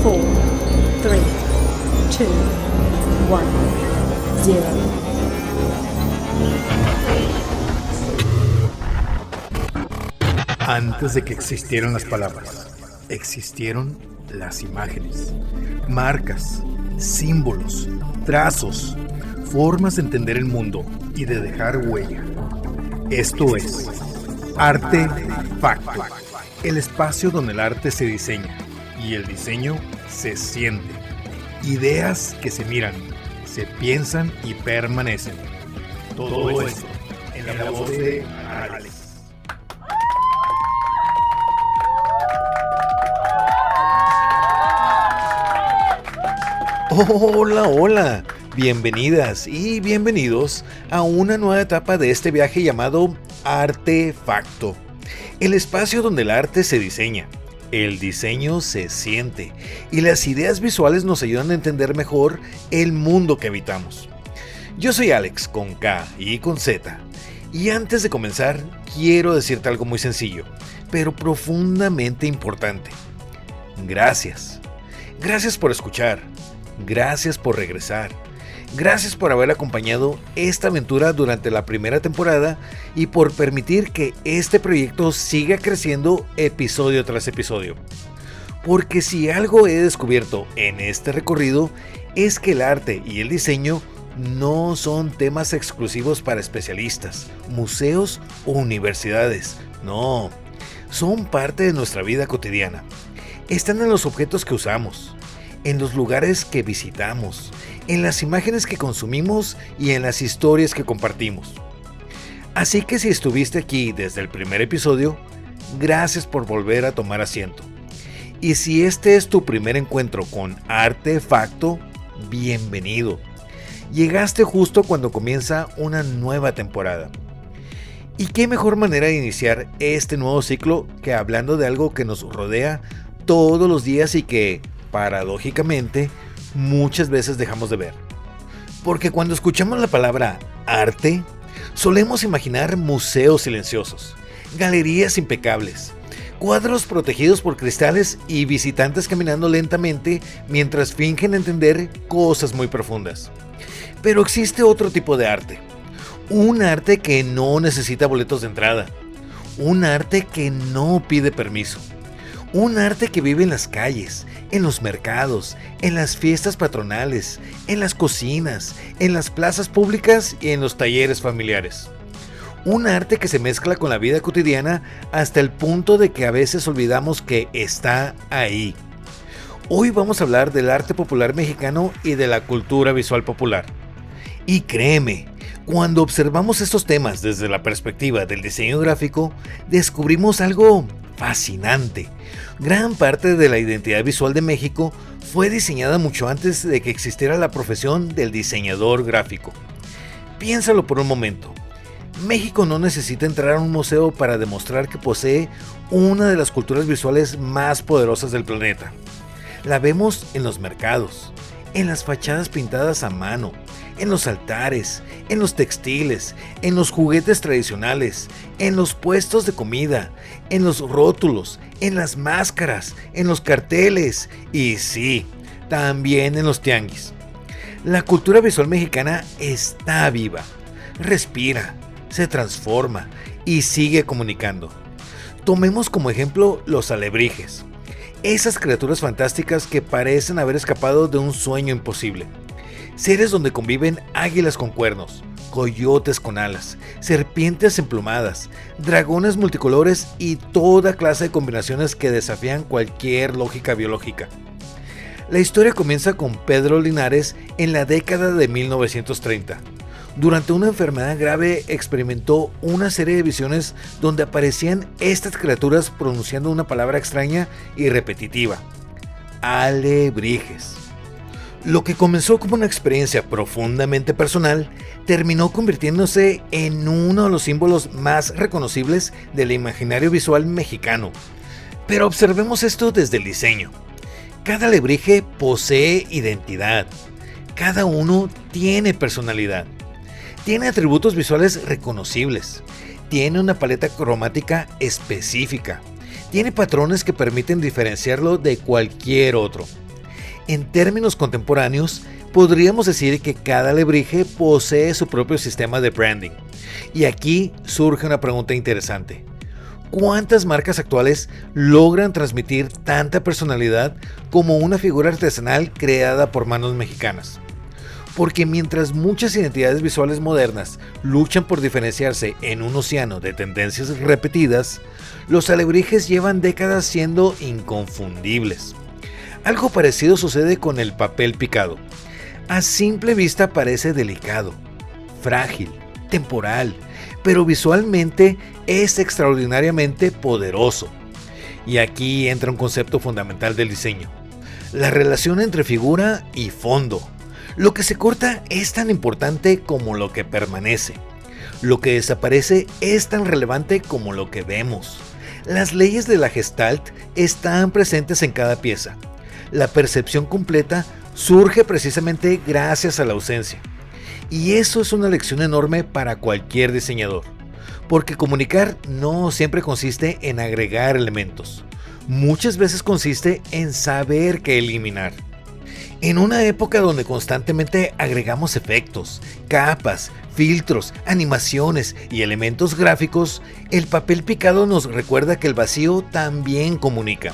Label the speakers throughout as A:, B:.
A: 4, 3, 2, 1, 0.
B: Antes de que existieran las palabras, existieron las imágenes, marcas, símbolos, trazos, formas de entender el mundo y de dejar huella. Esto es Artefacto, el espacio donde el arte se diseña y el diseño se siente. Ideas que se miran, se piensan y permanecen. Todo esto en la voz de Alex. Hola, bienvenidas y bienvenidos a una nueva etapa de este viaje llamado Artefacto, el espacio donde el arte se diseña, el diseño se siente y las ideas visuales nos ayudan a entender mejor el mundo que habitamos. Yo soy Alex con K y con Z, y antes de comenzar quiero decirte algo muy sencillo, pero profundamente importante. Gracias. Gracias por escuchar. Gracias por regresar. Gracias por haber acompañado esta aventura durante la primera temporada y por permitir que este proyecto siga creciendo episodio tras episodio. Porque si algo he descubierto en este recorrido es que el arte y el diseño no son temas exclusivos para especialistas, museos o universidades. No, son parte de nuestra vida cotidiana. Están en los objetos que usamos, en los lugares que visitamos, en las imágenes que consumimos y en las historias que compartimos. Así que si estuviste aquí desde el primer episodio, gracias por volver a tomar asiento. Y si este es tu primer encuentro con Artefacto, bienvenido. Llegaste justo cuando comienza una nueva temporada. ¿Y qué mejor manera de iniciar este nuevo ciclo que hablando de algo que nos rodea todos los días y que, paradójicamente, muchas veces dejamos de ver? Porque cuando escuchamos la palabra arte, solemos imaginar museos silenciosos, galerías impecables, cuadros protegidos por cristales y visitantes caminando lentamente mientras fingen entender cosas muy profundas. Pero existe otro tipo de arte, un arte que no necesita boletos de entrada, un arte que no pide permiso. Un arte que vive en las calles, en los mercados, en las fiestas patronales, en las cocinas, en las plazas públicas y en los talleres familiares. Un arte que se mezcla con la vida cotidiana hasta el punto de que a veces olvidamos que está ahí. Hoy vamos a hablar del arte popular mexicano y de la cultura visual popular. Y créeme, cuando observamos estos temas desde la perspectiva del diseño gráfico, descubrimos algo fascinante. Gran parte de la identidad visual de México fue diseñada mucho antes de que existiera la profesión del diseñador gráfico. Piénsalo por un momento. México no necesita entrar a un museo para demostrar que posee una de las culturas visuales más poderosas del planeta. La vemos en los mercados, en las fachadas pintadas a mano, en los altares, en los textiles, en los juguetes tradicionales, en los puestos de comida, en los rótulos, en las máscaras, en los carteles y sí, también en los tianguis. La cultura visual mexicana está viva, respira, se transforma y sigue comunicando. Tomemos como ejemplo los alebrijes, esas criaturas fantásticas que parecen haber escapado de un sueño imposible. Seres donde conviven águilas con cuernos, coyotes con alas, serpientes emplumadas, dragones multicolores y toda clase de combinaciones que desafían cualquier lógica biológica. La historia comienza con Pedro Linares en la década de 1930. Durante una enfermedad grave experimentó una serie de visiones donde aparecían estas criaturas pronunciando una palabra extraña y repetitiva: alebrijes. Lo que comenzó como una experiencia profundamente personal, terminó convirtiéndose en uno de los símbolos más reconocibles del imaginario visual mexicano. Pero observemos esto desde el diseño. Cada alebrije posee identidad. Cada uno tiene personalidad. Tiene atributos visuales reconocibles. Tiene una paleta cromática específica. tiene patrones que permiten diferenciarlo de cualquier otro. En términos contemporáneos, podríamos decir que cada alebrije posee su propio sistema de branding. Y aquí surge una pregunta interesante. ¿Cuántas marcas actuales logran transmitir tanta personalidad como una figura artesanal creada por manos mexicanas? Porque mientras muchas identidades visuales modernas luchan por diferenciarse en un océano de tendencias repetidas, los alebrijes llevan décadas siendo inconfundibles. Algo parecido sucede con el papel picado. A simple vista parece delicado, frágil, temporal, pero visualmente es extraordinariamente poderoso. Y aquí entra un concepto fundamental del diseño: la relación entre figura y fondo. Lo que se corta es tan importante como lo que permanece. Lo que desaparece es tan relevante como lo que vemos. Las leyes de la Gestalt están presentes en cada pieza. La percepción completa surge precisamente gracias a la ausencia. Y eso es una lección enorme para cualquier diseñador, porque comunicar no siempre consiste en agregar elementos. Muchas veces consiste en saber qué eliminar. En una época donde constantemente agregamos efectos, capas, filtros, animaciones y elementos gráficos, el papel picado nos recuerda que el vacío también comunica,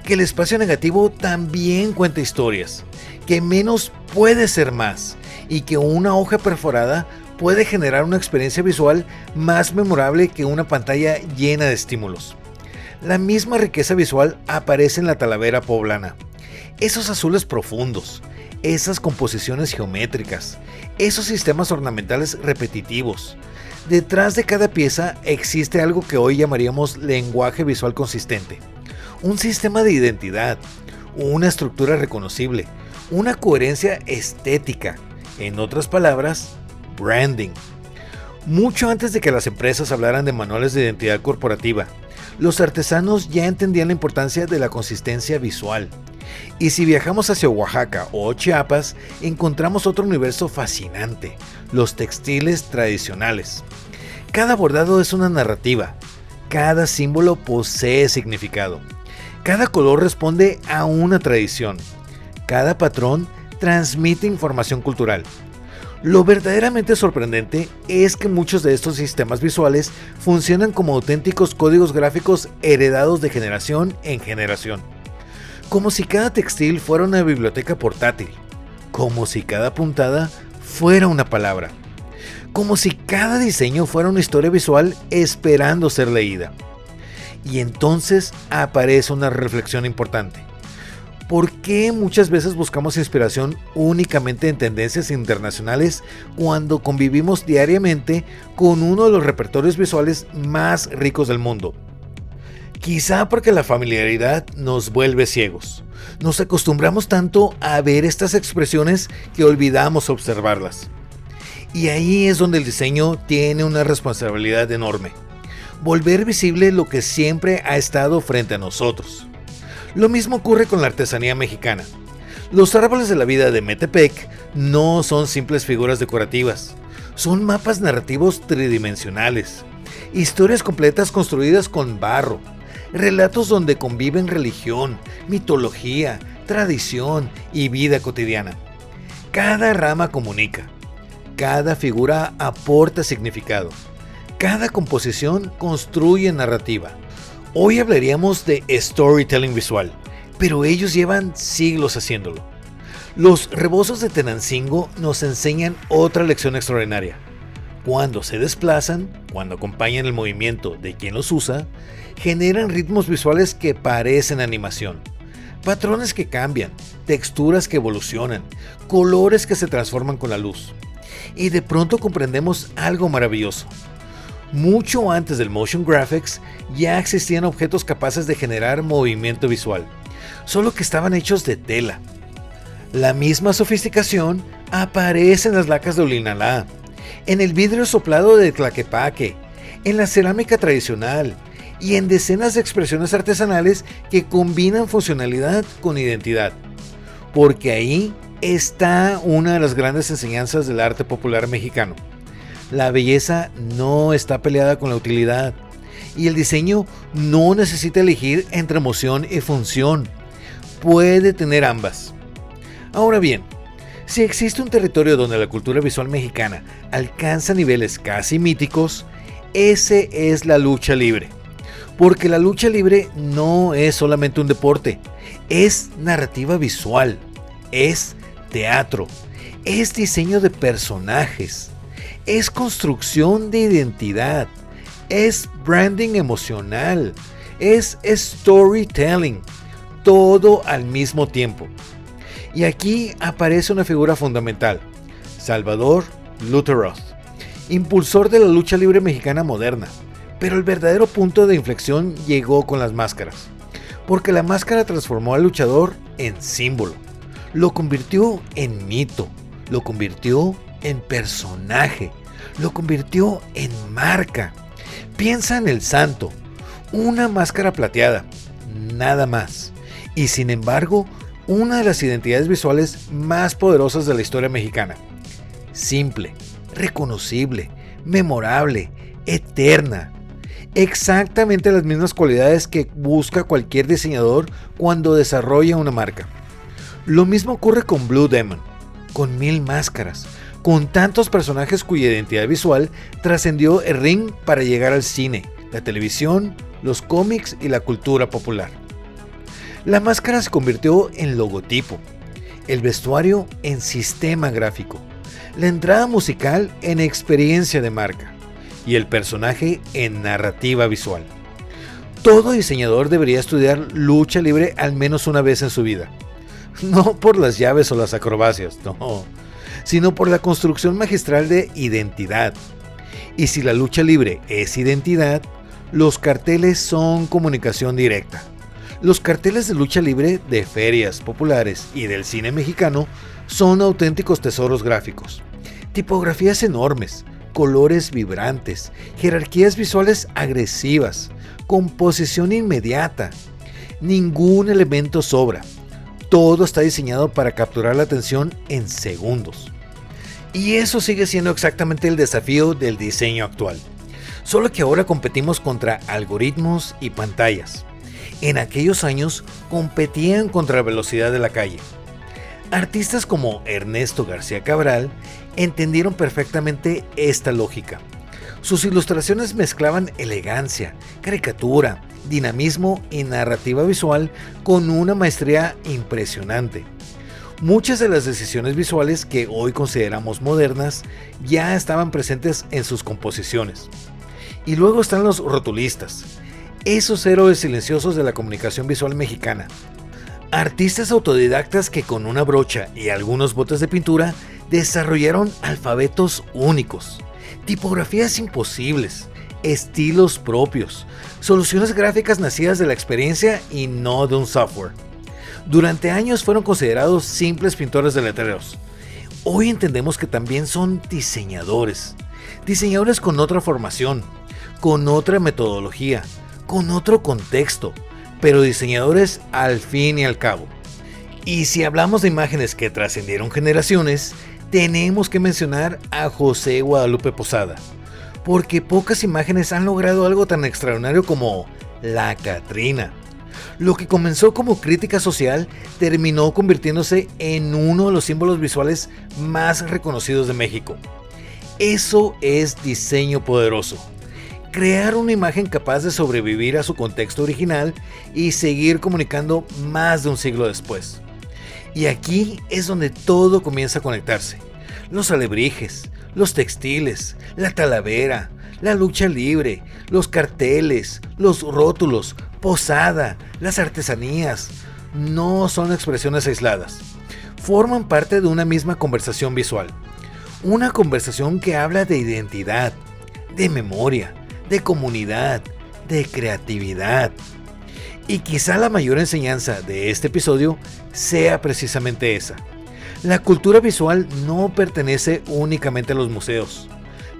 B: que el espacio negativo también cuenta historias, que menos puede ser más y que una hoja perforada puede generar una experiencia visual más memorable que una pantalla llena de estímulos. La misma riqueza visual aparece en la Talavera poblana. Esos azules profundos, esas composiciones geométricas, esos sistemas ornamentales repetitivos. Detrás de cada pieza existe algo que hoy llamaríamos lenguaje visual consistente. Un sistema de identidad, una estructura reconocible, una coherencia estética. En otras palabras, branding. Mucho antes de que las empresas hablaran de manuales de identidad corporativa, los artesanos ya entendían la importancia de la consistencia visual. Y si viajamos hacia Oaxaca o Chiapas, encontramos otro universo fascinante: los textiles tradicionales. Cada bordado es una narrativa, cada símbolo posee significado, cada color responde a una tradición, cada patrón transmite información cultural. Lo verdaderamente sorprendente es que muchos de estos sistemas visuales funcionan como auténticos códigos gráficos heredados de generación en generación. Como si cada textil fuera una biblioteca portátil, como si cada puntada fuera una palabra, como si cada diseño fuera una historia visual esperando ser leída. Y entonces aparece una reflexión importante. ¿Por qué muchas veces buscamos inspiración únicamente en tendencias internacionales cuando convivimos diariamente con uno de los repertorios visuales más ricos del mundo? Quizá porque la familiaridad nos vuelve ciegos. Nos acostumbramos tanto a ver estas expresiones que olvidamos observarlas. Y ahí es donde el diseño tiene una responsabilidad enorme: volver visible lo que siempre ha estado frente a nosotros. Lo mismo ocurre con la artesanía mexicana. Los árboles de la vida de Metepec no son simples figuras decorativas, son mapas narrativos tridimensionales, historias completas construidas con barro, relatos donde conviven religión, mitología, tradición y vida cotidiana. Cada rama comunica, cada figura aporta significado, cada composición construye narrativa. Hoy hablaríamos de storytelling visual, pero ellos llevan siglos haciéndolo. Los rebozos de Tenancingo nos enseñan otra lección extraordinaria. Cuando se desplazan, cuando acompañan el movimiento de quien los usa, generan ritmos visuales que parecen animación, patrones que cambian, texturas que evolucionan, colores que se transforman con la luz. Y de pronto comprendemos algo maravilloso. Mucho antes del motion graphics ya existían objetos capaces de generar movimiento visual, solo que estaban hechos de tela. La misma sofisticación aparece en las lacas de Olinalá, en el vidrio soplado de Tlaquepaque, en la cerámica tradicional y en decenas de expresiones artesanales que combinan funcionalidad con identidad. Porque ahí está una de las grandes enseñanzas del arte popular mexicano. La belleza no está peleada con la utilidad, Y el diseño no necesita elegir entre emoción y función. Puede tener ambas. Ahora bien, si existe un territorio donde la cultura visual mexicana alcanza niveles casi míticos, ese es la lucha libre. Porque la lucha libre no es solamente un deporte, es narrativa visual, es teatro, es diseño de personajes, es construcción de identidad, es branding emocional, es storytelling, todo al mismo tiempo. Y aquí aparece una figura fundamental, Salvador Lutteroth, impulsor de la lucha libre mexicana moderna. Pero el verdadero punto de inflexión llegó con las máscaras, porque la máscara transformó al luchador en símbolo, lo convirtió en mito, lo convirtió en personaje, lo convirtió en marca. Piensa en el Santo, una máscara plateada, nada más, y sin embargo, una de las identidades visuales más poderosas de la historia mexicana. Simple, reconocible, memorable, eterna. Exactamente las mismas cualidades que busca cualquier diseñador cuando desarrolla una marca. Lo mismo ocurre con Blue Demon, con 1000 máscaras, con tantos personajes cuya identidad visual trascendió el ring para llegar al cine, la televisión, los cómics y la cultura popular. La máscara se convirtió en logotipo, el vestuario en sistema gráfico, la entrada musical en experiencia de marca y el personaje en narrativa visual. Todo diseñador debería estudiar lucha libre al menos una vez en su vida. No por las llaves o las acrobacias, no, sino por la construcción magistral de identidad. Y si la lucha libre es identidad, los carteles son comunicación directa. Los carteles de lucha libre de ferias populares y del cine mexicano son auténticos tesoros gráficos. Tipografías enormes, colores vibrantes, jerarquías visuales agresivas, composición inmediata. Ningún elemento sobra. Todo está diseñado para capturar la atención en segundos. Y eso sigue siendo exactamente el desafío del diseño actual. Solo que ahora competimos contra algoritmos y pantallas. En aquellos años competían contra la velocidad de la calle. Artistas como Ernesto García Cabral entendieron perfectamente esta lógica. Sus ilustraciones mezclaban elegancia, caricatura, dinamismo y narrativa visual con una maestría impresionante. Muchas de las decisiones visuales que hoy consideramos modernas ya estaban presentes en sus composiciones. Y luego están los rotulistas, esos héroes silenciosos de la comunicación visual mexicana. Artistas autodidactas que con una brocha y algunos botes de pintura desarrollaron alfabetos únicos, tipografías imposibles, estilos propios, soluciones gráficas nacidas de la experiencia y no de un software. Durante años fueron considerados simples pintores de letreros. Hoy entendemos que también son diseñadores con otra formación, con otra metodología, con otro contexto, pero diseñadores al fin y al cabo. Y si hablamos de imágenes que trascendieron generaciones, tenemos que mencionar a José Guadalupe Posada, porque pocas imágenes han logrado algo tan extraordinario como la Catrina. Lo que comenzó como crítica social terminó convirtiéndose en uno de los símbolos visuales más reconocidos de México. Eso es diseño poderoso. Crear una imagen capaz de sobrevivir a su contexto original y seguir comunicando más de un siglo después. Y aquí es donde todo comienza a conectarse. Los alebrijes, los textiles, la talavera, la lucha libre, los carteles, los rótulos, Posada, las artesanías, no son expresiones aisladas. Forman parte de una misma conversación visual. Una conversación que habla de identidad, de memoria, de comunidad, de creatividad. Y quizá la mayor enseñanza de este episodio sea precisamente esa. La cultura visual no pertenece únicamente a los museos.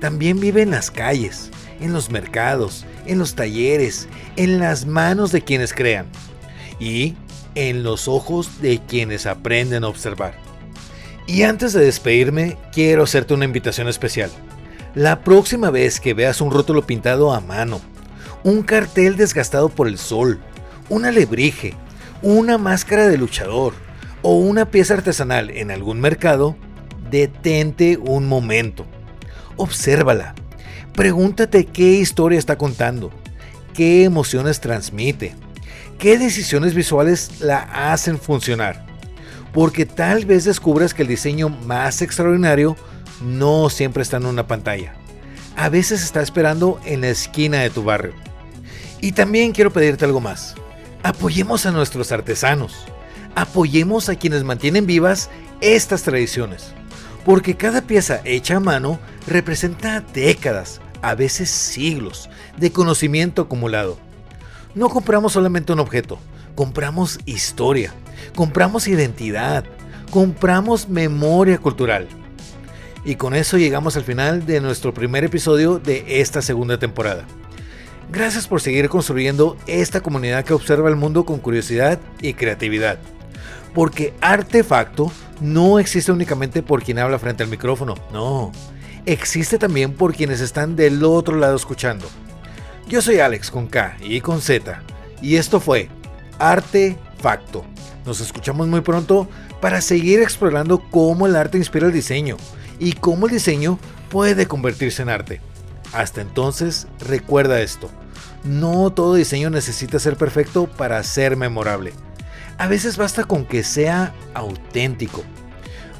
B: También vive en las calles, en los mercados, en los talleres, en las manos de quienes crean y en los ojos de quienes aprenden a observar. Y antes de despedirme, quiero hacerte una invitación especial. La próxima vez que veas un rótulo pintado a mano, un cartel desgastado por el sol, un alebrije, una máscara de luchador o una pieza artesanal en algún mercado, detente un momento. Obsérvala. Pregúntate qué historia está contando, qué emociones transmite, qué decisiones visuales la hacen funcionar. Porque tal vez descubras que el diseño más extraordinario no siempre está en una pantalla. A veces está esperando en la esquina de tu barrio. Y también quiero pedirte algo más. Apoyemos a nuestros artesanos. Apoyemos a quienes mantienen vivas estas tradiciones. Porque cada pieza hecha a mano representa décadas, a veces siglos, de conocimiento acumulado. No compramos solamente un objeto, compramos historia, compramos identidad, compramos memoria cultural. Y con eso llegamos al final de nuestro primer episodio de esta segunda temporada. Gracias por seguir construyendo esta comunidad que observa el mundo con curiosidad y creatividad. Porque Artefacto no existe únicamente por quien habla frente al micrófono, no. Existe también por quienes están del otro lado escuchando. Yo soy Alex con K y con Z. Y esto fue Artefacto. Nos escuchamos muy pronto para seguir explorando cómo el arte inspira el diseño y cómo el diseño puede convertirse en arte. Hasta entonces, recuerda esto. No todo diseño necesita ser perfecto para ser memorable. A veces basta con que sea auténtico.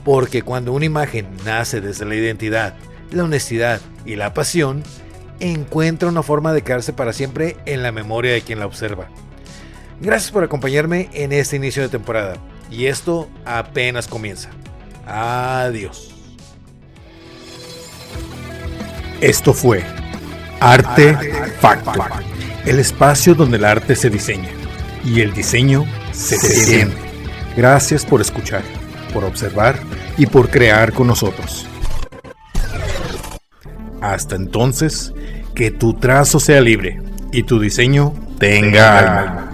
B: Porque cuando una imagen nace desde la identidad, la honestidad y la pasión, encuentra una forma de quedarse para siempre en la memoria de quien la observa. Gracias por acompañarme en este inicio de temporada. Y esto apenas comienza. Adiós. Esto fue Artefacto, el espacio donde el arte se diseña y el diseño se siente. Gracias por escuchar, por observar y por crear con nosotros. Hasta entonces, que tu trazo sea libre y tu diseño tenga alma.